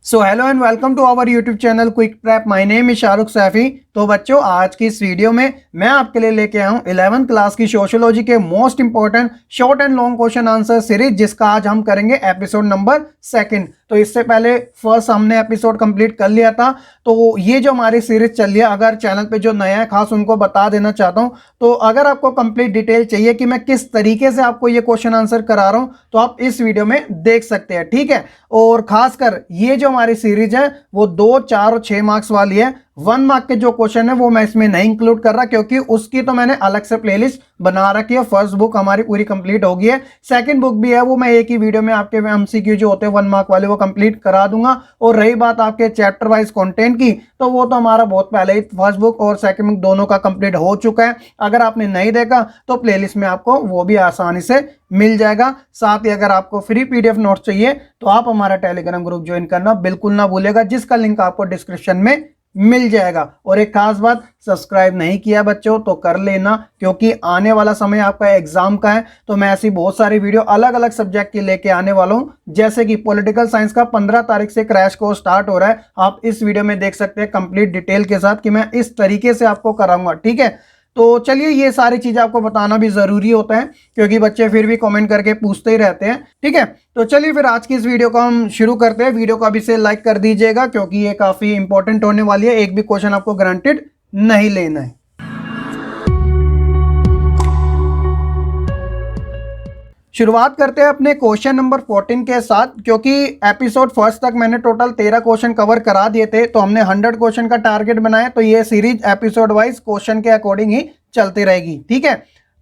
So hello and welcome to our YouTube channel Quick Prep. My name is Shahrukh Saifi. तो बच्चों, आज की इस वीडियो में मैं आपके लिए लेके आया हूँ 11th क्लास की सोशियोलॉजी के most important short and long question answer series, जिसका आज हम करेंगे एपिसोड नंबर 2। तो इससे पहले फर्स्ट हमने एपिसोड कंप्लीट कर लिया था। तो ये जो हमारी सीरीज चल रही है, अगर चैनल पे जो नया है खास उनको बता देना चाहता हूँ, तो अगर आपको कंप्लीट डिटेल चाहिए कि मैं किस तरीके से आपको ये क्वेश्चन आंसर करा रहा हूँ, तो आप इस वीडियो में देख सकते हैं, ठीक है। और खासकर ये जो हमारी सीरीज है वो 2, 4 और 6 मार्क्स वाली है। 1 मार्क के जो क्वेश्चन है वो मैं इसमें नहीं इंक्लूड कर रहा, क्योंकि उसकी तो मैंने अलग से प्लेलिस्ट बना रखी है। फर्स्ट बुक हमारी पूरी कंप्लीट हो गई है, सेकंड बुक भी है, वो मैं एक ही वीडियो में आपके एमसीक्यू जो होते हैं 1 मार्क वाले वो कंप्लीट करा दूंगा। और रही बात आपके चैप्टर वाइज कंटेंट की, तो वो तो हमारा बहुत पहले ही फर्स्ट बुक और सेकंड बुक दोनों का कंप्लीट हो चुका है। अगर आपने नहीं देखा तो प्लेलिस्ट में आपको वो भी आसानी से मिल जाएगा। साथ ही अगर आपको फ्री पीडीएफ नोट्स चाहिए तो आप हमारा टेलीग्राम ग्रुप ज्वाइन करना बिल्कुल ना भूलेगा, जिसका लिंक आपको डिस्क्रिप्शन में मिल जाएगा। और एक खास बात, सब्सक्राइब नहीं किया बच्चों तो कर लेना, क्योंकि आने वाला समय आपका एग्जाम का है। तो मैं ऐसी बहुत सारी वीडियो अलग अलग सब्जेक्ट की लेके आने वाला हूं, जैसे कि पॉलिटिकल साइंस का 15 तारीख से क्रैश कोर्स स्टार्ट हो रहा है। आप इस वीडियो में देख सकते हैं कंप्लीट डिटेल के साथ कि मैं इस तरीके से आपको कराऊंगा, ठीक है। तो चलिए, ये सारी चीजें आपको बताना भी जरूरी होता है, क्योंकि बच्चे फिर भी कमेंट करके पूछते ही रहते हैं, ठीक है। तो चलिए फिर आज की इस वीडियो को हम शुरू करते हैं। वीडियो को अभी से लाइक कर दीजिएगा, क्योंकि ये काफी इंपॉर्टेंट होने वाली है। एक भी क्वेश्चन आपको गारंटेड नहीं लेना है। शुरुआत करते हैं अपने क्वेश्चन नंबर 14 के साथ, क्योंकि एपिसोड फर्स्ट तक मैंने टोटल 13 क्वेश्चन कवर करा दिए थे। तो हमने 100 क्वेश्चन का टारगेट बनाया, तो ये सीरीज एपिसोड वाइज क्वेश्चन के अकॉर्डिंग ही चलती रहेगी, ठीक है।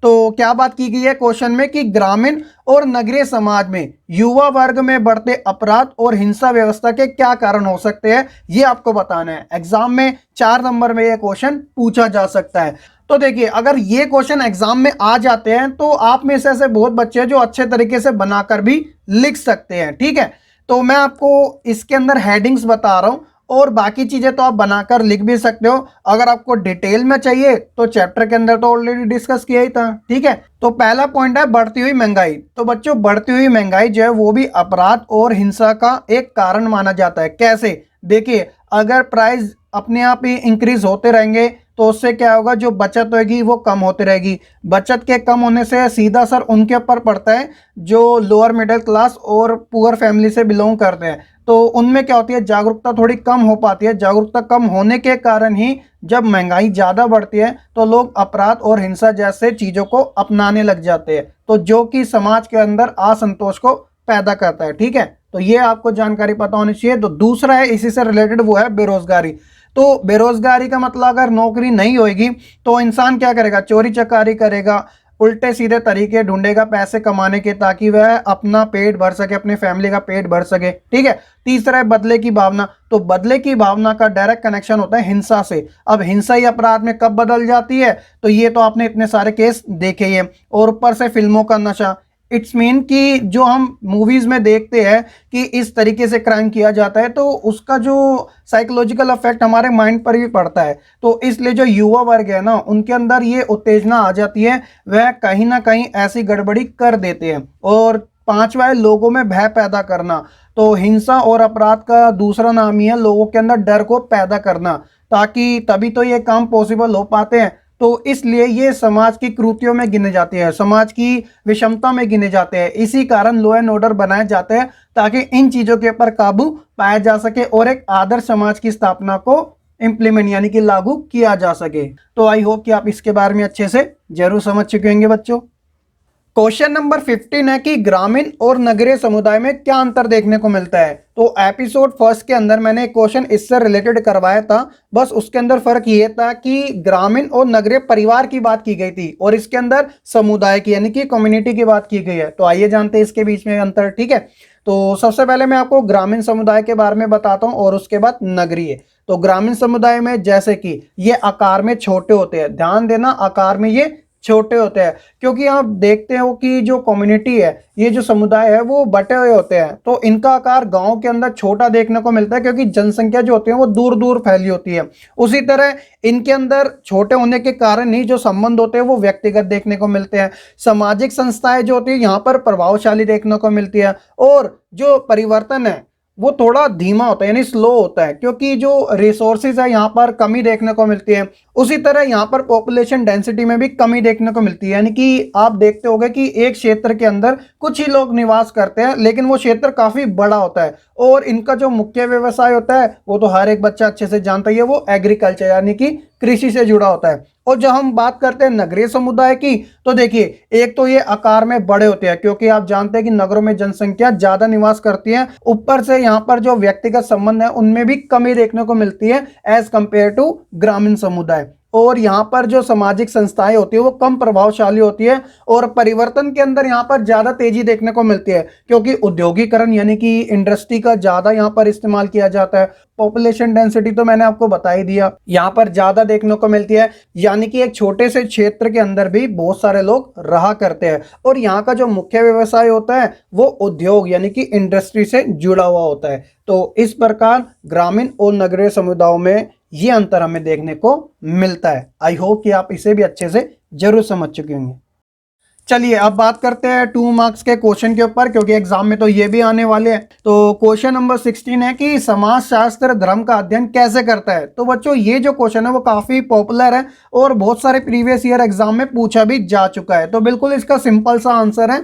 तो क्या बात की गई है क्वेश्चन में कि ग्रामीण और नगरीय समाज में युवा वर्ग में बढ़ते अपराध और हिंसा व्यवस्था के क्या कारण हो सकते हैं, ये आपको बताना है। एग्जाम में 4 नंबर में ये क्वेश्चन पूछा जा सकता है। तो देखिए, अगर ये क्वेश्चन एग्जाम में आ जाते हैं तो आप में से ऐसे बहुत बच्चे हैं जो अच्छे तरीके से बनाकर भी लिख सकते हैं, ठीक है। तो मैं आपको इसके अंदर हेडिंग्स बता रहा हूं, और बाकी चीजें तो आप बनाकर लिख भी सकते हो। अगर आपको डिटेल में चाहिए तो चैप्टर के अंदर तो ऑलरेडी डिस्कस किया ही था, ठीक है। तो पहला पॉइंट है बढ़ती हुई महंगाई। तो बच्चों, बढ़ती हुई महंगाई जो है वो भी अपराध और हिंसा का एक कारण माना जाता है। कैसे? देखिए, अगर प्राइस अपने आप ही इंक्रीज होते रहेंगे तो उससे क्या होगा, जो बचत होगी वो कम होती रहेगी। बचत के कम होने से सीधा असर उनके ऊपर पड़ता है जो लोअर मिडिल क्लास और पुअर फैमिली से बिलोंग करते हैं। तो उनमें क्या होती है, जागरूकता थोड़ी कम हो पाती है। जागरूकता कम होने के कारण ही जब महंगाई ज्यादा बढ़ती है तो लोग अपराध और हिंसा जैसे चीजों को अपनाने लग जाते हैं, तो जो कि समाज के अंदर असंतोष को पैदा करता है, ठीक है। तो ये आपको जानकारी पता होनी चाहिए। तो दूसरा है इसी से रिलेटेड, वो है बेरोजगारी। तो बेरोजगारी का मतलब, अगर नौकरी नहीं होगी तो इंसान क्या करेगा, चोरी चकारी करेगा, उल्टे सीधे तरीके ढूंढेगा पैसे कमाने के, ताकि वह अपना पेट भर सके, अपनी फैमिली का पेट भर सके, ठीक है। तीसरा है बदले की भावना। तो बदले की भावना का डायरेक्ट कनेक्शन होता है हिंसा से। अब हिंसा ही अपराध में कब बदल जाती है, तो ये तो आपने इतने सारे केस देखे ही हैं। और ऊपर से फिल्मों का नशा। इट्स मीन कि जो हम मूवीज में देखते हैं कि इस तरीके से क्राइम किया जाता है, तो उसका जो साइकोलॉजिकल इफेक्ट हमारे माइंड पर भी पड़ता है। तो इसलिए जो युवा वर्ग है ना, उनके अंदर ये उत्तेजना आ जाती है, वह कहीं ना कहीं ऐसी गड़बड़ी कर देते हैं। और पांचवा है लोगों में भय पैदा करना। तो हिंसा और अपराध का दूसरा नाम ही है लोगों के अंदर डर को पैदा करना, ताकि तभी तो ये काम पॉसिबल हो पाते हैं। तो इसलिए ये समाज की कृतियों में गिने जाते हैं, समाज की विषमता में गिने जाते हैं। इसी कारण लॉ एंड ऑर्डर बनाए जाते हैं, ताकि इन चीजों के ऊपर काबू पाया जा सके और एक आदर्श समाज की स्थापना को इंप्लीमेंट यानी कि लागू किया जा सके। तो आई होप कि आप इसके बारे में अच्छे से जरूर समझ चुके होंगे बच्चों। क्वेश्चन नंबर 15 है कि ग्रामीण और नगरीय समुदाय में क्या अंतर देखने को मिलता है। तो एपिसोड फर्स्ट के अंदर मैंने एक क्वेश्चन इससे रिलेटेड करवाया था। बस उसके अंदर फर्क ये था कि ग्रामीण और नगरीय परिवार की बात की गई थी, और इसके अंदर समुदाय की यानी कि कम्युनिटी की बात की गई है। तो आइए जानते हैं इसके बीच में अंतर, ठीक है। तो सबसे पहले मैं आपको ग्रामीण समुदाय के बारे में बताता हूँ और उसके बाद नगरीय। तो ग्रामीण समुदाय में जैसे कि ये आकार में छोटे होते हैं, ध्यान देना, आकार में ये छोटे होते हैं, क्योंकि आप देखते हो कि जो कम्युनिटी है, ये जो समुदाय है वो बटे हुए होते हैं। तो इनका आकार गांव के अंदर छोटा देखने को मिलता है, क्योंकि जनसंख्या जो होती है वो दूर दूर फैली होती है। उसी तरह इनके अंदर छोटे होने के कारण ही जो संबंध होते हैं वो व्यक्तिगत देखने को मिलते हैं। सामाजिक संस्थाएं जो होती है यहाँ पर प्रभावशाली देखने को मिलती है, और जो परिवर्तन है वो थोड़ा धीमा होता है यानी स्लो होता है, क्योंकि जो रिसोर्सेज है यहाँ पर कमी देखने को मिलती है। उसी तरह यहाँ पर पॉपुलेशन डेंसिटी में भी कमी देखने को मिलती है, यानी कि आप देखते होंगे कि एक क्षेत्र के अंदर कुछ ही लोग निवास करते हैं, लेकिन वो क्षेत्र काफी बड़ा होता है और इनका जो मुख्य व्यवसाय होता है वो तो हर एक बच्चा अच्छे से जानता ही है, वो एग्रीकल्चर यानी कि कृषि से जुड़ा होता है। और जब हम बात करते हैं नगरीय समुदाय की, तो देखिए एक तो ये आकार में बड़े होते हैं, क्योंकि आप जानते हैं कि नगरों में जनसंख्या ज्यादा निवास करती है, ऊपर से यहाँ पर जो व्यक्तिगत संबंध है उनमें भी कमी देखने को मिलती है एज कंपेयर टू ग्रामीण समुदाय। और यहाँ पर जो सामाजिक संस्थाएं होती है वो कम प्रभावशाली होती है और परिवर्तन के अंदर यहाँ पर ज्यादा तेजी देखने को मिलती है, क्योंकि उद्योगीकरण यानी कि इंडस्ट्री का ज्यादा यहाँ पर इस्तेमाल किया जाता है। पॉपुलेशन डेंसिटी तो मैंने आपको बता ही दिया, यहाँ पर ज्यादा देखने को मिलती है, यानी कि एक छोटे से क्षेत्र के अंदर भी बहुत सारे लोग रहा करते हैं। और यहाँ का जो मुख्य व्यवसाय होता है वो उद्योग यानी कि इंडस्ट्री से जुड़ा हुआ होता है। तो इस प्रकार ग्रामीण और नगरीय समुदायों में ये अंतर हमें देखने को मिलता है। आई होप कि आप इसे भी अच्छे से जरूर समझ चुके होंगे। चलिए अब बात करते हैं 2 मार्क्स के क्वेश्चन के ऊपर, क्योंकि एग्जाम में तो ये भी आने वाले हैं। तो क्वेश्चन नंबर 16 है कि समाज शास्त्र धर्म का अध्ययन कैसे करता है। तो बच्चों ये जो क्वेश्चन है वो काफी पॉपुलर है और बहुत सारे प्रीवियस ईयर एग्जाम में पूछा भी जा चुका है। तो बिल्कुल इसका सिंपल सा आंसर है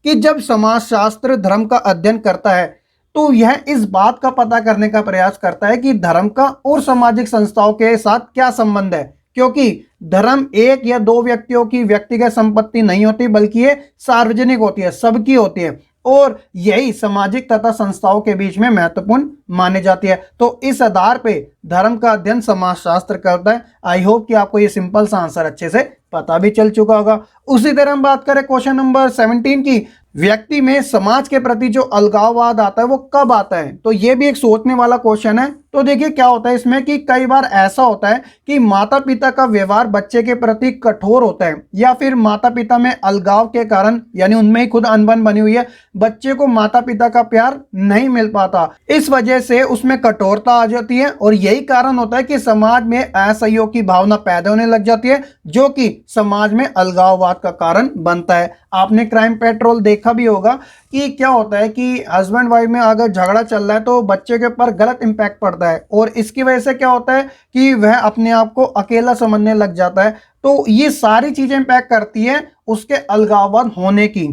कि जब समाज शास्त्र धर्म का अध्ययन करता है तो यह इस बात का पता करने का प्रयास करता है कि धर्म का और सामाजिक संस्थाओं के साथ क्या संबंध है, क्योंकि धर्म एक या दो व्यक्तियों की व्यक्तिगत संपत्ति नहीं होती, बल्कि ये सार्वजनिक होती है, सबकी होती है और यही सामाजिक तथा संस्थाओं के बीच में महत्वपूर्ण मानी जाती है। तो इस आधार पे धर्म का अध्ययन समाजशास्त्र करता है। आई होप कि आपको ये सिंपल सा आंसर अच्छे से पता भी चल चुका होगा। उसी तरह हम बात करें क्वेश्चन नंबर 17 की, व्यक्ति में समाज के प्रति जो अलगाववाद आता है वो कब आता है। तो ये भी एक सोचने वाला क्वेश्चन है। तो देखिए क्या होता है इसमें कि कई बार ऐसा होता है कि माता पिता का व्यवहार बच्चे के प्रति कठोर होता है, या फिर माता पिता में अलगाव के कारण यानी उनमें ही खुद अनबन बनी हुई है, बच्चे को माता पिता का प्यार नहीं मिल पाता, इस वजह से उसमें कठोरता आ जाती है और यही कारण होता है कि समाज में असहयोग की भावना पैदा होने लग जाती है, जो कि समाज में अलगाववाद का कारण बनता है। आपने क्राइम पेट्रोल देखा भी होगा कि क्या होता है कि हस्बैंड वाइफ में अगर झगड़ा चल रहा है तो बच्चे के ऊपर गलत इंपैक्ट पड़ता है और इसकी वजह से क्या होता है कि वह अपने आप को अकेला समझने लग जाता है। तो ये सारी चीजें इंपैक्ट करती है उसके अलगाववाद होने की।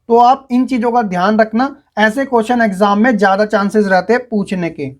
तो आप इन चीजों का ध्यान रखना, ऐसे क्वेश्चन एग्जाम में ज्यादा चांसेस रहते हैं पूछने के।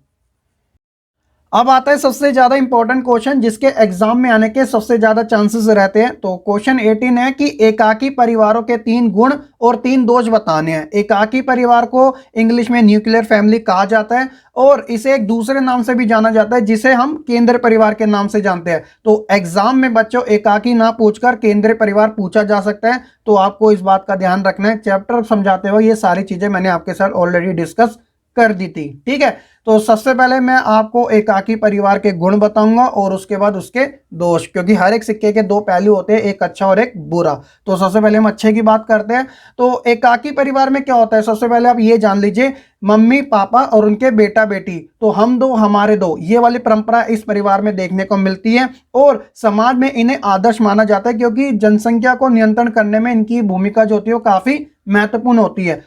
अब आता है सबसे ज्यादा इंपॉर्टेंट क्वेश्चन जिसके एग्जाम में आने के सबसे ज्यादा चांसेस रहते हैं। तो क्वेश्चन 18 है कि एकाकी परिवारों के 3 गुण और 3 दोष बताने हैं। एकाकी परिवार को इंग्लिश में न्यूक्लियर फैमिली कहा जाता है और इसे एक दूसरे नाम से भी जाना जाता है जिसे हम केंद्रीय परिवार के नाम से जानते हैं। तो एग्जाम में बच्चों एकाकी ना पूछकर केंद्रीय परिवार पूछा जा सकता है, तो आपको इस बात का ध्यान रखना है। चैप्टर समझाते हुए ये सारी चीजें मैंने आपके साथ ऑलरेडी डिस्कस कर दी थी, ठीक है। तो सबसे पहले मैं आपको एकाकी परिवार के गुण बताऊंगा और उसके बाद उसके दोष, क्योंकि हर एक सिक्के के 2 पहलू होते हैं, एक अच्छा और एक बुरा। तो सबसे पहले हम अच्छे की बात करते हैं। तो एकाकी परिवार में क्या होता है, सबसे पहले आप ये जान लीजिए, मम्मी पापा और उनके बेटा बेटी, तो हम दो हमारे दो, ये वाली परंपरा इस परिवार में देखने को मिलती है और समाज में इन्हें आदर्श माना जाता है, क्योंकि जनसंख्या को नियंत्रण करने में इनकी भूमिका जो होती है वो काफी महत्वपूर्ण होती है।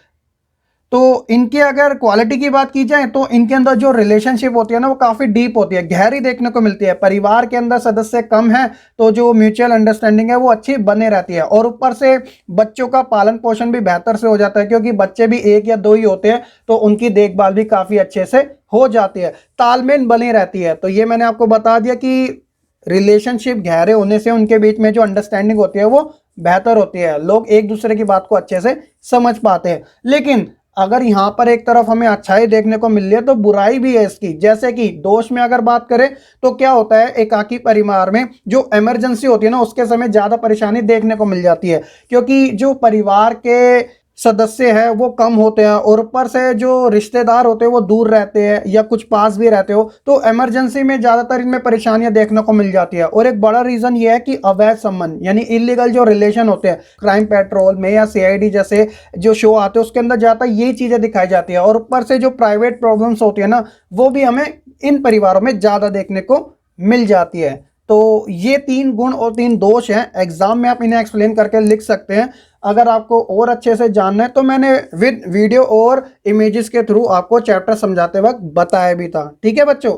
तो इनकी अगर क्वालिटी की बात की जाए तो इनके अंदर जो रिलेशनशिप होती है ना वो काफी डीप होती है, गहरी देखने को मिलती है। परिवार के अंदर सदस्य कम है तो जो म्यूचुअल अंडरस्टैंडिंग है वो अच्छी बने रहती है और ऊपर से बच्चों का पालन पोषण भी बेहतर से हो जाता है, क्योंकि बच्चे भी 1 या 2 ही होते हैं तो उनकी देखभाल भी काफी अच्छे से हो जाती है, तालमेल बनी रहती है। तो ये मैंने आपको बता दिया कि रिलेशनशिप गहरे होने से उनके बीच में जो अंडरस्टैंडिंग होती है वो बेहतर होती है, लोग एक दूसरे की बात को अच्छे से समझ पाते हैं। लेकिन अगर यहाँ पर एक तरफ हमें अच्छाई देखने को मिल रही है तो बुराई भी है इसकी। जैसे कि दोष में अगर बात करें तो क्या होता है, एकाकी परिवार में जो इमरजेंसी होती है ना उसके समय ज्यादा परेशानी देखने को मिल जाती है, क्योंकि जो परिवार के सदस्य है वो कम होते हैं और ऊपर से जो रिश्तेदार होते हैं वो दूर रहते हैं या कुछ पास भी रहते हो, तो इमरजेंसी में ज्यादातर इनमें परेशानियां देखने को मिल जाती है। और एक बड़ा रीजन ये है कि अवैध संबंध यानी इलीगल जो रिलेशन होते हैं, क्राइम पेट्रोल में या CID जैसे जो शो आते हैं उसके अंदर ज्यादा यही चीजें दिखाई जाती है। और ऊपर से जो प्राइवेट प्रॉब्लम्स होती है ना वो भी हमें इन परिवारों में ज्यादा देखने को मिल जाती है। तो ये 3 गुण और 3 दोष हैं, एग्जाम में आप इन्हें एक्सप्लेन करके लिख सकते हैं। अगर आपको और अच्छे से जानना है तो मैंने विद वीडियो और इमेजेस के थ्रू आपको चैप्टर समझाते वक्त बताया भी था। ठीक है बच्चों,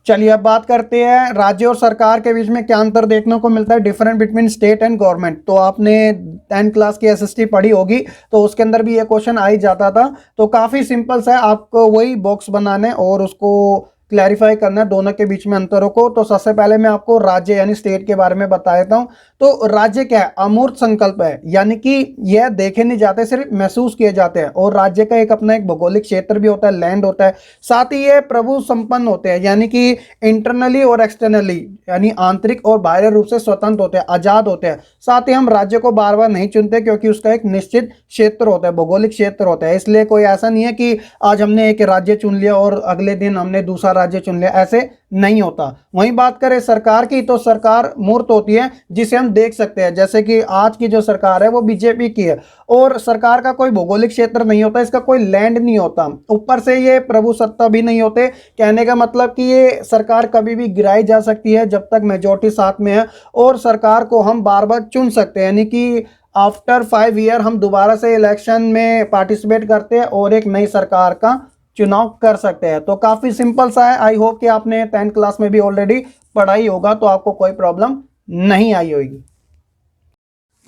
चलिए अब बात करते हैं राज्य और सरकार के बीच में क्या अंतर देखने को मिलता है, different between state and government. तो आपने 10th क्लास की एसएसटी पढ़ी होगी, तो उसके अंदर भी ये क्वेश्चन आ ही जाता था। तो काफ़ी सिंपल सा है, आपको वही बॉक्स बनाने और उसको क्लैरिफाई करना है दोनों के बीच में अंतरों को। तो सबसे पहले मैं आपको राज्य यानी स्टेट के बारे में बता देता हूँ। तो राज्य क्या है, अमूर्त संकल्प है, यानी कि यह देखे नहीं जाते, सिर्फ महसूस किए जाते हैं। और राज्य का एक अपना एक भौगोलिक क्षेत्र भी होता है, लैंड होता है। साथ ही ये प्रभु संपन्न होते हैं, यानी कि इंटरनली और एक्सटर्नली, यानी आंतरिक और बाहरी रूप से स्वतंत्र होते हैं, आजाद होते हैं। साथ ही हम राज्य को बार बार नहीं चुनते, क्योंकि उसका एक निश्चित क्षेत्र होता है, भौगोलिक क्षेत्र होता है। इसलिए कोई ऐसा नहीं है कि आज हमने एक राज्य चुन लिया और अगले दिन हमने दूसरा राज्य चुन लिया, ऐसे नहीं होता। वहीं बात करें सरकार की, तो सरकार मूर्त होती है जिसे हम देख सकते हैं, जैसे कि आज की जो सरकार है वो बीजेपी की है। और सरकार का कोई भौगोलिक क्षेत्र नहीं होता, इसका कोई लैंड नहीं होता, ऊपर से ये प्रभु सत्ता भी नहीं होते। कहने का मतलब कि ये सरकार कभी भी गिराई जा सकती है जब तक मेजोरिटी साथ में है। और सरकार को हम बार बार चुन सकते हैं, यानी कि आफ्टर 5 ईयर हम दोबारा से इलेक्शन में पार्टिसिपेट करते हैं और एक नई सरकार का चुनाव कर सकते हैं। तो काफ़ी सिंपल सा है। आई होप कि आपने 10th क्लास में भी ऑलरेडी पढ़ाई होगा, तो आपको कोई प्रॉब्लम नहीं आई होगी।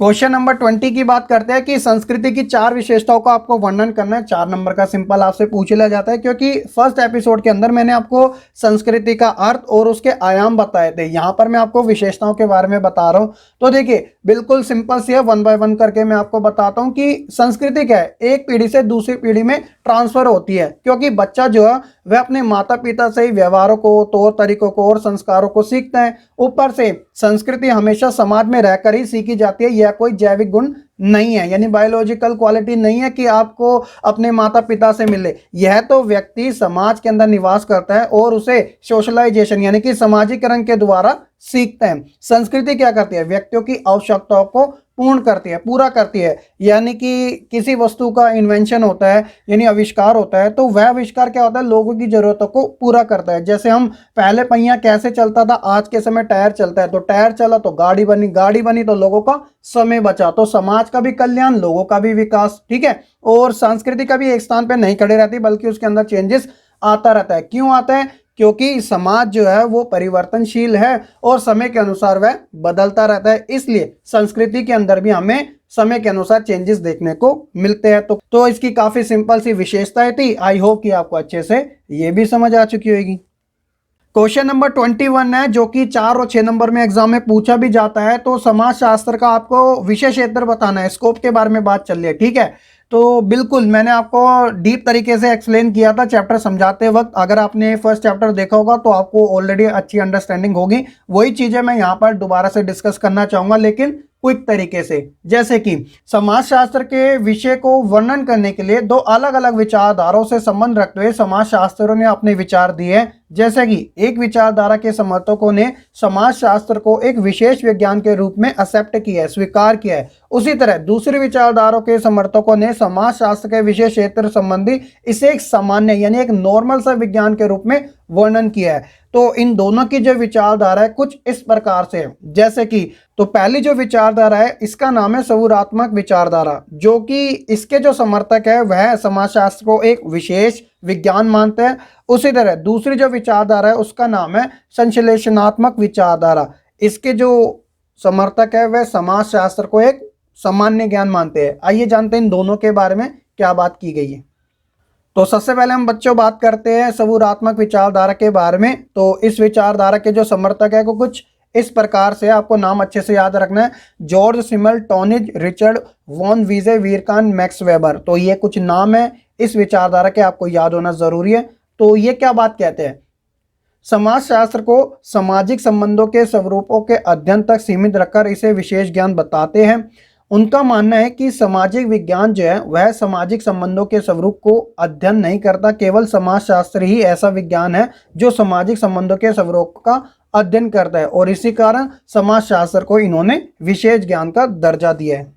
क्वेश्चन नंबर 20 की बात करते हैं कि संस्कृति की 4 विशेषताओं का आपको वर्णन करना है। 4 नंबर का सिंपल आपसे पूछ लिया जाता है, क्योंकि फर्स्ट एपिसोड के अंदर मैंने आपको संस्कृति का अर्थ और उसके आयाम बताए थे। यहाँ पर मैं आपको विशेषताओं के बारे में बता रहा हूँ। तो देखिए बिल्कुल सिंपल सी है, 1 बाय 1 करके मैं आपको बताता हूँ कि संस्कृति क्या है, एक पीढ़ी से दूसरी पीढ़ी में ट्रांसफर होती है। क्योंकि बच्चा जो है वह अपने माता पिता से ही व्यवहारों को, तौर तरीकों को और संस्कारों को सीखता है। ऊपर से संस्कृति हमेशा समाज में रहकर ही सीखी जाती है, यह कोई जैविक गुण नहीं है, यानी बायोलॉजिकल क्वालिटी नहीं है कि आपको अपने माता पिता से मिले। यह तो व्यक्ति समाज के अंदर निवास करता है और उसे सोशलाइजेशन यानी कि सामाजिकरण के द्वारा सीखते हैं। संस्कृति क्या करती है, व्यक्तियों की आवश्यकताओं को पूर्ण करती है, पूरा करती है। यानी कि किसी वस्तु का इन्वेंशन होता है, यानी आविष्कार होता है, तो वह आविष्कार क्या होता है, लोगों की जरूरतों को पूरा करता है। जैसे हम पहले पहिया कैसे चलता था, आज के समय टायर चलता है, तो टायर चला तो गाड़ी बनी, गाड़ी बनी तो लोगों का समय बचा। तो समाज का भी कल्याण, लोगों का भी विकास। ठीक है, और संस्कृति का भी एक स्थान पर नहीं खड़े रहती, बल्कि उसके अंदर चेंजेस आता रहता है। क्यों आता है, क्योंकि समाज जो है वो परिवर्तनशील है और समय के अनुसार वह बदलता रहता है। इसलिए संस्कृति के अंदर भी हमें समय के अनुसार चेंजेस देखने को मिलते हैं। तो इसकी काफी सिंपल सी विशेषताएं थी। आई होप कि आपको अच्छे से ये भी समझ आ चुकी होगी। क्वेश्चन नंबर 21 है, जो कि 4 और 6 नंबर में एग्जाम में पूछा भी जाता है। तो समाज शास्त्र का आपको विषय क्षेत्र बताना है, स्कोप के बारे में बात चल रही है। ठीक है, तो बिल्कुल मैंने आपको डीप तरीके से एक्सप्लेन किया था चैप्टर समझाते वक्त। अगर आपने फर्स्ट चैप्टर देखा होगा तो आपको ऑलरेडी अच्छी अंडरस्टैंडिंग होगी। वही चीजें मैं यहाँ पर दोबारा से डिस्कस करना चाहूंगा, लेकिन क्विक तरीके से। जैसे कि समाजशास्त्र के विषय को वर्णन करने के लिए 2 अलग अलग विचारधाराओं से संबंध रखते हुए समाजशास्त्रियों ने अपने विचार दिए। जैसे कि एक विचारधारा के समर्थकों ने समाजशास्त्र को एक विशेष विज्ञान के रूप में एक्सेप्ट किया है, स्वीकार किया है। उसी तरह दूसरी विचारधाराओं के समर्थकों ने समाजशास्त्र के विशेष क्षेत्र संबंधी इसे एक सामान्य यानी एक नॉर्मल सा विज्ञान के रूप में वर्णन किया है। तो इन दोनों की जो विचारधारा है कुछ इस प्रकार से है। जैसे कि तो पहली जो विचारधारा है इसका नाम है सौरात्मक विचारधारा, जो कि इसके जो समर्थक है वह समाजशास्त्र को एक विशेष विज्ञान मानते हैं। उसी तरह दूसरी जो विचारधारा है उसका नाम है संश्लेषणात्मक विचारधारा। इसके जो समर्थक है वह समाजशास्त्र को एक सामान्य ज्ञान मानते हैं। आइए जानते हैं इन दोनों के बारे में क्या बात की गई है। तो सबसे पहले हम बच्चों बात करते हैं सौरात्मक विचारधारा के बारे में। तो इस विचारधारा के जो समर्थक है वो कुछ इस प्रकार से, आपको नाम अच्छे से याद रखना है, जॉर्ज सिमल, टॉनिज, रिचर्ड वॉन वीजे, वीरकान, मैक्स वेबर। तो ये कुछ नाम है इस विचारधारा के, आपको याद होना जरूरी है। तो ये क्या बात कहते हैं, समाजशास्त्र को सामाजिक संबंधों के स्वरूपों के अध्ययन तक सीमित रखकर इसे विशेष ज्ञान बताते हैं। उनका मानना है कि सामाजिक विज्ञान जो है वह सामाजिक संबंधों के स्वरूप को अध्ययन नहीं करता, केवल समाजशास्त्र ही ऐसा विज्ञान है जो सामाजिक संबंधों के स्वरूप का अध्ययन करता है, और इसी कारण समाजशास्त्र को इन्होंने विशेष ज्ञान का दर्जा दिया है।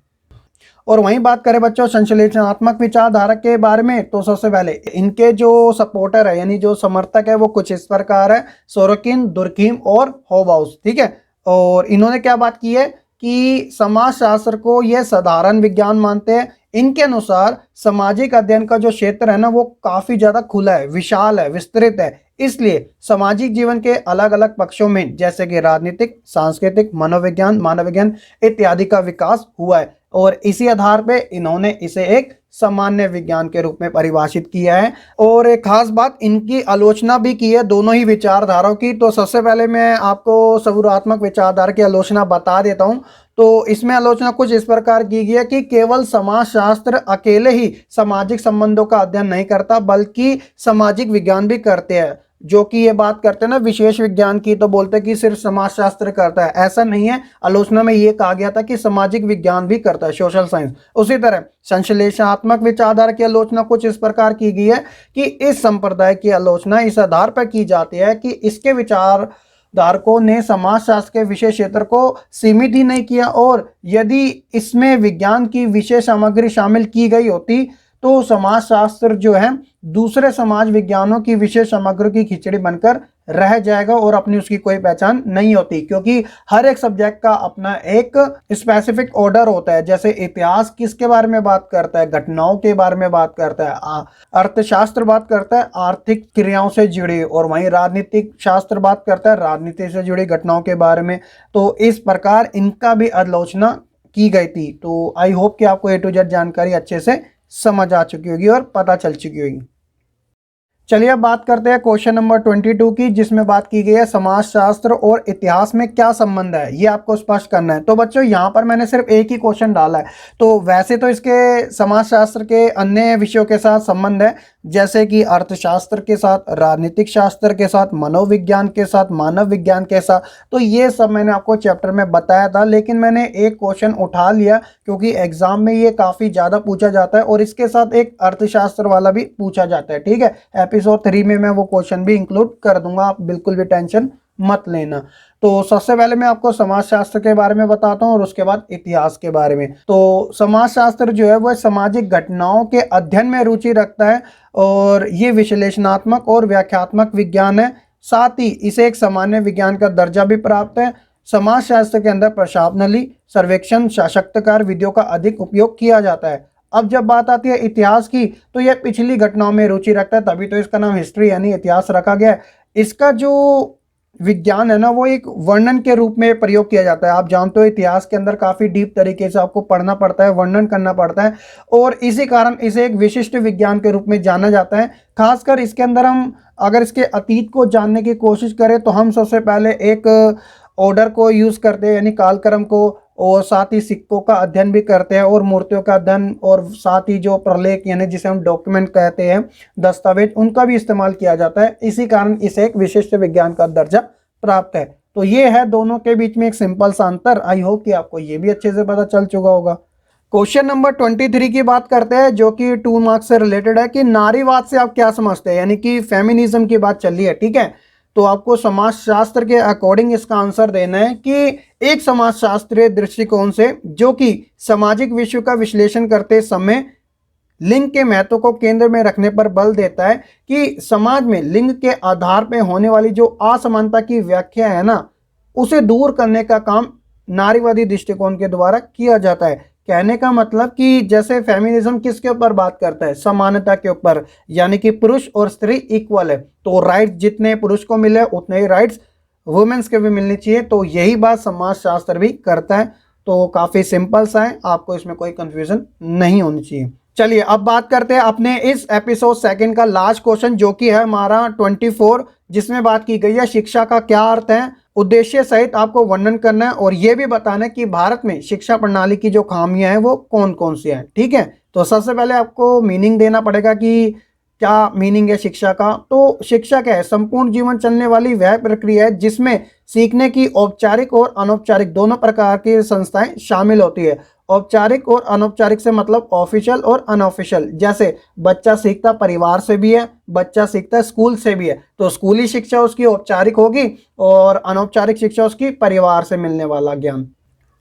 और वहीं बात करें बच्चों संश्लेषणात्मक विचारधारा के बारे में, तो सबसे पहले इनके जो सपोर्टर है यानी जो समर्थक है वो कुछ इस प्रकार है, सोरोकिन, दुर्खीम और होबाउस। ठीक है, और इन्होंने क्या बात की है कि समाजशास्त्र को यह साधारण विज्ञान मानते हैं। इनके अनुसार सामाजिक अध्ययन का जो क्षेत्र है ना वो काफी ज्यादा खुला है, विशाल है, विस्तृत है। इसलिए सामाजिक जीवन के अलग अलग पक्षों में जैसे कि राजनीतिक, सांस्कृतिक, मनोविज्ञान, मानव विज्ञान इत्यादि का विकास हुआ है, और इसी आधार पे इन्होंने इसे एक सामान्य विज्ञान के रूप में परिभाषित किया है। और एक खास बात, इनकी आलोचना भी की है दोनों ही विचारधाराओं की। तो सबसे पहले मैं आपको सौरात्मक विचारधारा की आलोचना बता देता हूं। तो इसमें आलोचना कुछ इस प्रकार की गई है कि केवल समाजशास्त्र अकेले ही सामाजिक संबंधों का अध्ययन नहीं करता, बल्कि सामाजिक विज्ञान भी करते हैं। जो कि ये बात करते हैं ना विशेष विज्ञान की, तो बोलते हैं कि सिर्फ समाजशास्त्र करता है, ऐसा नहीं है। आलोचना में ये कहा गया था कि सामाजिक विज्ञान भी करता है, सोशल साइंस। उसी तरह संश्लेषणात्मक विचारधारा की आलोचना कुछ इस प्रकार की गई है कि इस संप्रदाय की आलोचना इस आधार पर की जाती है कि इसके विचारधारकों ने समाजशास्त्र के विषय क्षेत्र को सीमित ही नहीं किया, और यदि इसमें विज्ञान की विषय सामग्री शामिल की गई होती तो समाजशास्त्र जो है दूसरे समाज विज्ञानों की विषय सामग्री की खिचड़ी बनकर रह जाएगा और अपनी उसकी कोई पहचान नहीं होती। क्योंकि हर एक सब्जेक्ट का अपना एक स्पेसिफिक ऑर्डर होता है। जैसे इतिहास किसके बारे में बात करता है, घटनाओं के बारे में बात करता है, अर्थशास्त्र बात करता है आर्थिक क्रियाओं से जुड़ी, और वहीं राजनीतिक शास्त्र बात करता है राजनीति से जुड़ी घटनाओं के बारे में। तो इस प्रकार इनका भी आलोचना की गई थी। तो आई होप कि आपको ए टू जेड जानकारी अच्छे से समझ आ चुकी होगी और पता चल चुकी होगी। चलिए अब बात करते हैं क्वेश्चन नंबर 22 की, जिसमें बात की गई है समाजशास्त्र और इतिहास में क्या संबंध है, ये आपको स्पष्ट करना है। तो बच्चों यहाँ पर मैंने सिर्फ एक ही क्वेश्चन डाला है। तो वैसे तो इसके समाजशास्त्र के अन्य विषयों के साथ संबंध है, जैसे कि अर्थशास्त्र के साथ, राजनीतिक शास्त्र के साथ, मनोविज्ञान के साथ, मानव विज्ञान के साथ। तो ये सब मैंने आपको चैप्टर में बताया था, लेकिन मैंने एक क्वेश्चन उठा लिया क्योंकि एग्जाम में ये काफ़ी ज़्यादा पूछा जाता है, और इसके साथ एक अर्थशास्त्र वाला भी पूछा जाता है। ठीक है, एपिसोड 3 में मैं वो क्वेश्चन भी इंक्लूड कर दूंगा, आप बिल्कुल भी टेंशन मत लेना। तो सबसे पहले मैं आपको समाजशास्त्र के बारे में बताता हूँ और उसके बाद इतिहास के बारे में। तो समाजशास्त्र जो है वह सामाजिक घटनाओं के अध्ययन में रुचि रखता है, और ये विश्लेषणात्मक और व्याख्यात्मक विज्ञान है। साथ ही इसे एक सामान्य विज्ञान का दर्जा भी प्राप्त है। समाजशास्त्र के अंदर प्रश्नावली, सर्वेक्षण, साक्षात्कार विधियों का अधिक उपयोग किया जाता है। अब जब बात आती है इतिहास की, तो यह पिछली घटनाओं में रुचि रखता है, तभी तो इसका नाम हिस्ट्री यानी इतिहास रखा गया है। इसका जो विज्ञान है ना वो एक वर्णन के रूप में प्रयोग किया जाता है। आप जानते हो इतिहास के अंदर काफी डीप तरीके से आपको पढ़ना पड़ता है, वर्णन करना पड़ता है, और इसी कारण इसे एक विशिष्ट विज्ञान के रूप में जाना जाता है। खासकर इसके अंदर हम अगर इसके अतीत को जानने की कोशिश करें तो हम सबसे पहले एक ऑर्डर को यूज करते हैं यानी कालक्रम को, और साथ ही सिक्कों का अध्ययन भी करते हैं, और मूर्तियों का अध्ययन, और साथ ही जो प्रलेख यानी जिसे हम डॉक्यूमेंट कहते हैं, दस्तावेज, उनका भी इस्तेमाल किया जाता है। इसी कारण इसे एक विशिष्ट विज्ञान का दर्जा प्राप्त है। तो ये है दोनों के बीच में एक सिंपल सा अंतर। आई होप कि आपको ये भी अच्छे से पता चल चुका होगा। क्वेश्चन नंबर 23 की बात करते हैं, जो कि 2 मार्क्स से रिलेटेड है कि नारीवाद से आप क्या समझते हैं, यानी कि फेमिनिज्म की बात चल रही है। ठीक है, तो आपको समाजशास्त्र के अकॉर्डिंग इसका आंसर देना है कि एक समाजशास्त्रीय दृष्टिकोण से जो कि सामाजिक विषयों का विश्लेषण करते समय लिंग के महत्व को केंद्र में रखने पर बल देता है कि समाज में लिंग के आधार पर होने वाली जो असमानता की व्याख्या है ना, उसे दूर करने का काम नारीवादी दृष्टिकोण के द्वारा किया जाता है। कहने का मतलब कि जैसे फेमिनिज्म किसके ऊपर बात करता है, समानता के ऊपर, यानी कि पुरुष और स्त्री इक्वल है, तो राइट्स जितने पुरुष को मिले उतने ही राइट्स वुमेन्स के भी मिलनी चाहिए। तो यही बात समाजशास्त्र भी करता है। तो काफी सिंपल सा है, आपको इसमें कोई कंफ्यूजन नहीं होनी चाहिए। चलिए अब बात करते हैं अपने इस एपिसोड 2 का लास्ट क्वेश्चन, जो कि है हमारा 24, जिसमें बात की गई है शिक्षा का क्या अर्थ है। उद्देश्य सहित आपको वर्णन करना है और यह भी बताना है कि भारत में शिक्षा प्रणाली की जो खामियां हैं वो कौन कौन सी हैं। ठीक है, तो सबसे पहले आपको मीनिंग देना पड़ेगा कि क्या मीनिंग है शिक्षा का। तो शिक्षा क्या है, संपूर्ण जीवन चलने वाली वह प्रक्रिया है जिसमें सीखने की औपचारिक और अनौपचारिक दोनों प्रकार की संस्थाएं शामिल होती है। औपचारिक और अनौपचारिक से मतलब ऑफिशियल और अनऑफिशियल। जैसे बच्चा सीखता परिवार से भी है, बच्चा सीखता स्कूल से भी है, तो स्कूली शिक्षा उसकी औपचारिक होगी और अनौपचारिक शिक्षा उसकी परिवार से मिलने वाला ज्ञान।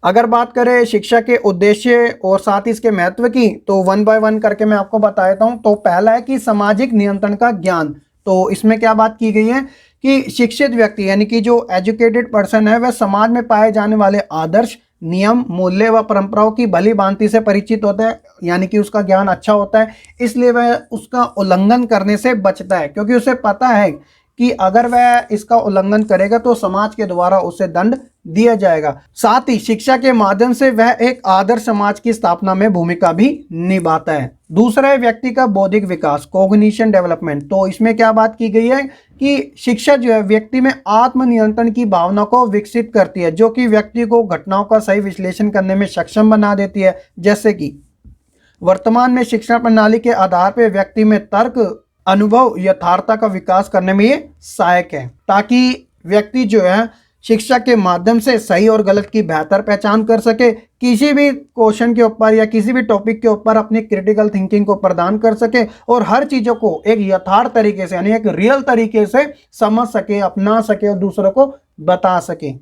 अगर बात करें शिक्षा के उद्देश्य और साथ ही इसके महत्व की, तो वन बाय वन करके मैं आपको बता देता हूं। तो पहला है कि सामाजिक नियंत्रण का ज्ञान। तो इसमें क्या बात की गई है कि शिक्षित व्यक्ति यानी कि जो एजुकेटेड पर्सन है वह समाज में पाए जाने वाले आदर्श, नियम, मूल्य व परंपराओं की भली भांति से परिचित होता है, यानी कि उसका ज्ञान अच्छा होता है, इसलिए वह उसका उल्लंघन करने से बचता है, क्योंकि उसे पता है कि अगर वह इसका उल्लंघन करेगा तो समाज के द्वारा उसे दंड दिया जाएगा। साथ ही शिक्षा के माध्यम से वह एक आदर्श समाज की स्थापना में भूमिका भी निभाता है। दूसरा है व्यक्ति का बौद्धिक विकास, कोग्निशन डेवलपमेंट। तो इसमें क्या बात की गई है कि शिक्षा जो है व्यक्ति में आत्मनियंत्रण की भावना को विकसित करती है, जो कि व्यक्ति को घटनाओं का सही विश्लेषण करने में सक्षम बना देती है। जैसे कि वर्तमान में शिक्षा प्रणाली के आधार पर व्यक्ति में तर्क, अनुभव, यथार्थता का विकास करने में ये सहायक है, ताकि व्यक्ति जो है शिक्षा के माध्यम से सही और गलत की बेहतर पहचान कर सके, किसी भी क्वेश्चन के ऊपर या किसी भी टॉपिक के ऊपर अपनी क्रिटिकल थिंकिंग को प्रदान कर सके और हर चीजों को एक यथार्थ तरीके से यानी एक रियल तरीके से समझ सके, अपना सके और दूसरों को बता सके।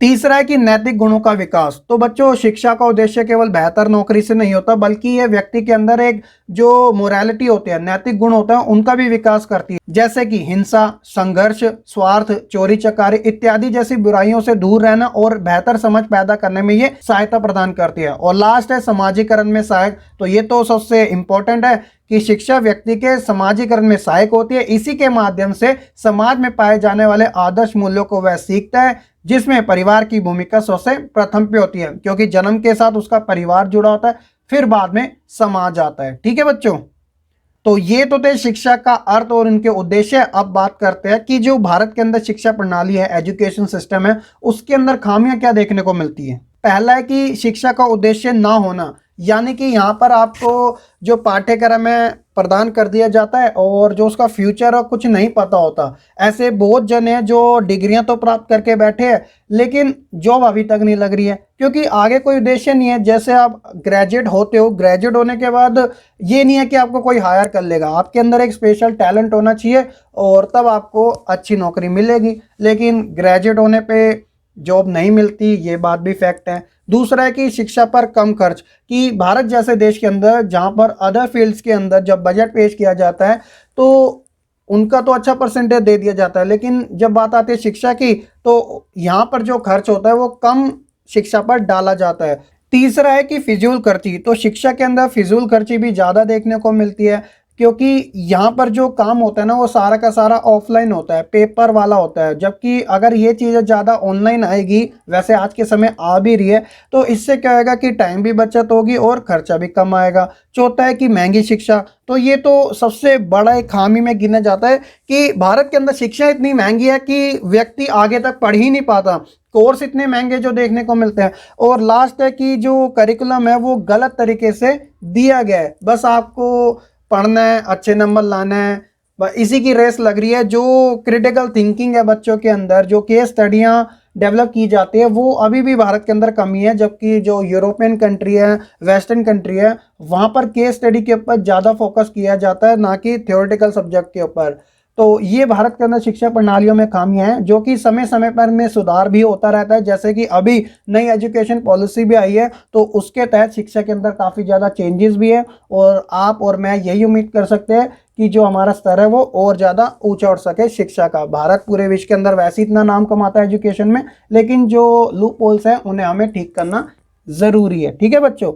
तीसरा है कि नैतिक गुणों का विकास। तो बच्चों, शिक्षा का उद्देश्य केवल बेहतर नौकरी से नहीं होता, बल्कि यह व्यक्ति के अंदर एक जो मोरालिटी होती है, नैतिक गुण होता है, उनका भी विकास करती है। जैसे कि हिंसा, संघर्ष, स्वार्थ, चोरी चकारी इत्यादि जैसी बुराइयों से दूर रहना और बेहतर समझ पैदा करने में ये सहायता प्रदान करती है। और लास्ट है समाजीकरण में सहायक। तो ये तो सबसे इंपॉर्टेंट है कि शिक्षा व्यक्ति के समाजीकरण में सहायक होती है। इसी के माध्यम से समाज में पाए जाने वाले आदर्श मूल्यों को वह सीखता है, जिसमें परिवार की भूमिका सबसे प्रथम पे होती है, क्योंकि जन्म के साथ उसका परिवार जुड़ा होता है, फिर बाद में समाज आता है। ठीक है बच्चों, तो ये तो थे शिक्षा का अर्थ और इनके उद्देश्य। अब बात करते हैं कि जो भारत के अंदर शिक्षा प्रणाली है, एजुकेशन सिस्टम है, उसके अंदर खामियां क्या देखने को मिलती है। पहला है कि शिक्षा का उद्देश्य ना होना, यानी कि यहाँ पर आपको जो पाठ्यक्रम है प्रदान कर दिया जाता है और जो उसका फ्यूचर है कुछ नहीं पता होता। ऐसे बहुत जन हैं जो डिग्रियां तो प्राप्त करके बैठे हैं, लेकिन जॉब अभी तक नहीं लग रही है, क्योंकि आगे कोई उद्देश्य नहीं है। जैसे आप ग्रेजुएट होते हो, ग्रेजुएट होने के बाद ये नहीं है कि आपको कोई हायर कर लेगा, आपके अंदर एक स्पेशल टैलेंट होना चाहिए और तब आपको अच्छी नौकरी मिलेगी। लेकिन ग्रेजुएट होने पे जॉब नहीं मिलती, ये बात भी फैक्ट है। दूसरा है कि शिक्षा पर कम खर्च, कि भारत जैसे देश के अंदर जहां पर अदर फील्ड्स के अंदर जब बजट पेश किया जाता है तो उनका तो अच्छा परसेंटेज दे दिया जाता है, लेकिन जब बात आती है शिक्षा की तो यहाँ पर जो खर्च होता है वो कम शिक्षा पर डाला जाता है। तीसरा है कि फिजूल खर्ची। तो शिक्षा के अंदर फिजूल खर्ची भी ज़्यादा देखने को मिलती है, क्योंकि यहाँ पर जो काम होता है ना वो सारा का सारा ऑफलाइन होता है, पेपर वाला होता है। जबकि अगर ये चीज़ें ज़्यादा ऑनलाइन आएगी, वैसे आज के समय आ भी रही है, तो इससे क्या होगा कि टाइम भी बचत होगी और खर्चा भी कम आएगा। चौथा है कि महंगी शिक्षा। तो ये तो सबसे बड़ा एक खामी में गिना जाता है कि भारत के अंदर शिक्षा इतनी महंगी है कि व्यक्ति आगे तक पढ़ ही नहीं पाता, कोर्स इतने महंगे जो देखने को मिलते हैं। और लास्ट है कि जो करिकुलम है वो गलत तरीके से दिया गया है, बस आपको पढ़ना है, अच्छे नंबर लाना है, इसी की रेस लग रही है। जो क्रिटिकल थिंकिंग है बच्चों के अंदर, जो केस स्टडियाँ डेवलप की जाती है, वो अभी भी भारत के अंदर कमी है। जबकि जो यूरोपियन कंट्री है, वेस्टर्न कंट्री है, वहाँ पर केस स्टडी के ऊपर ज़्यादा फोकस किया जाता है, ना कि थ्योरेटिकल सब्जेक्ट के ऊपर। तो ये भारत के अंदर शिक्षा प्रणालियों में खामियां हैं, जो कि समय समय पर में सुधार भी होता रहता है। जैसे कि अभी नई एजुकेशन पॉलिसी भी आई है, तो उसके तहत शिक्षा के अंदर काफ़ी ज़्यादा चेंजेस भी है और आप और मैं यही उम्मीद कर सकते हैं कि जो हमारा स्तर है वो और ज़्यादा ऊंचा उठ सके शिक्षा का। भारत पूरे विश्व के अंदर वैसे इतना नाम कमाता है एजुकेशन में, लेकिन जो लूप होल्स हैं उन्हें हमें ठीक करना ज़रूरी है। ठीक है बच्चों,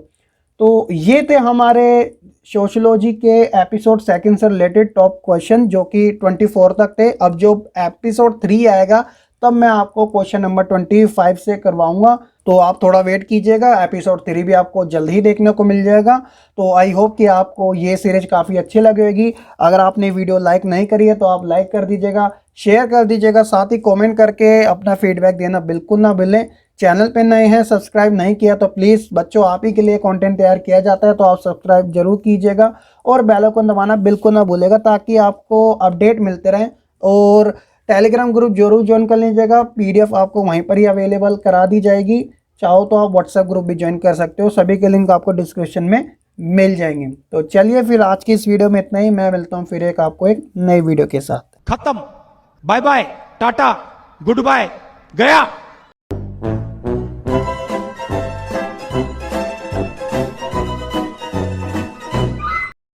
तो ये थे हमारे सोशियोलॉजी के एपिसोड सेकंड से रिलेटेड टॉप क्वेश्चन, जो कि 24 तक थे। अब जो एपिसोड 3 आएगा तब मैं आपको क्वेश्चन नंबर 25 से करवाऊंगा, तो आप थोड़ा वेट कीजिएगा। एपिसोड 3 भी आपको जल्द ही देखने को मिल जाएगा। तो आई होप कि आपको ये सीरीज काफ़ी अच्छी लगेगी। अगर आपने वीडियो लाइक नहीं करी है तो आप लाइक कर दीजिएगा, शेयर कर दीजिएगा, साथ ही कमेंट करके अपना फीडबैक देना बिल्कुल ना भूलें। चैनल पे नए हैं, सब्सक्राइब नहीं किया तो प्लीज़ बच्चों, आप ही के लिए कंटेंट तैयार किया जाता है, तो आप सब्सक्राइब जरूर कीजिएगा और बेल आइकन दबाना बिल्कुल ना भूलेगा, ताकि आपको अपडेट मिलते रहें। और टेलीग्राम ग्रुप जरूर ज्वाइन कर लीजिएगा, PDF आपको वहीं पर ही अवेलेबल करा दी जाएगी। चाहो तो आप व्हाट्सएप ग्रुप भी ज्वाइन कर सकते हो, सभी के लिंक आपको डिस्क्रिप्शन में मिल जाएंगे। तो चलिए फिर आज की इस वीडियो में इतना ही। मैं मिलता हूँ फिर आपको एक नई वीडियो के साथ। खत्म, bye bye, tata, goodbye, गया।